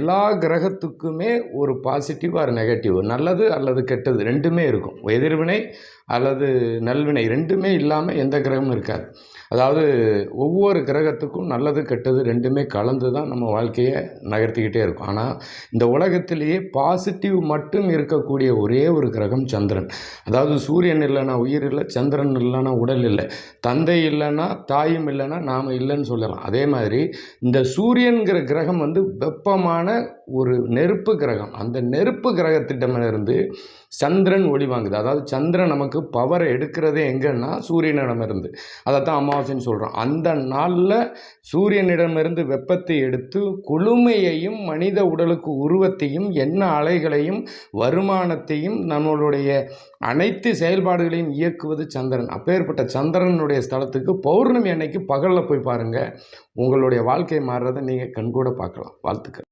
எல்லா கிரகத்துக்குமே ஒரு positive or negative, நல்லது அல்லது கெட்டது 2மே இருக்கும். எதிர்வினை அல்லது நல்வினை 2மே இல்லாமல் எந்த கிரகமும் இருக்காது. அதாவது ஒவ்வொரு கிரகத்துக்கும் நல்லது கெட்டது 2மே கலந்து தான் நம்ம வாழ்க்கையை நகர்த்திக்கிட்டே இருக்கும். ஆனால் இந்த உலகத்திலேயே பாசிட்டிவ் மட்டும் இருக்கக்கூடிய ஒரே ஒரு கிரகம் சந்திரன். அதாவது சூரியன் இல்லைன்னா உயிர் இல்லை, சந்திரன் இல்லைன்னா உடல் இல்லை, தந்தை இல்லைன்னா தாயும் இல்லைன்னா நாம் இல்லைன்னு சொல்லலாம். அதே மாதிரி இந்த சூரியன்கிற கிரகம் வெப்பமான ஒரு நெருப்பு கிரகம். அந்த நெருப்பு கிரகத்திடமிருந்து சந்திரன் ஒளி வாங்குது. அதாவது சந்திரன் நமக்கு பவரை எடுக்கிறதே எங்கன்னா சூரியனிடமிருந்து. அதைத்தான் அமாவாசைன்னு சொல்கிறோம். அந்த நாளில் சூரியனிடமிருந்து வெப்பத்தை எடுத்து குளுமையையும் மனித உடலுக்கு உருவத்தையும் எண்ண அலைகளையும் வருமானத்தையும் நம்மளுடைய அனைத்து செயல்பாடுகளையும் இயக்குவது சந்திரன். அப்பேற்பட்ட சந்திரனுடைய ஸ்தலத்துக்கு பௌர்ணமி அன்னைக்கு பகலில் போய் பாருங்கள். உங்களுடைய வாழ்க்கை மாறுறதை நீங்கள் கண்கூட பார்க்கலாம். வாழ்த்துக்கள்.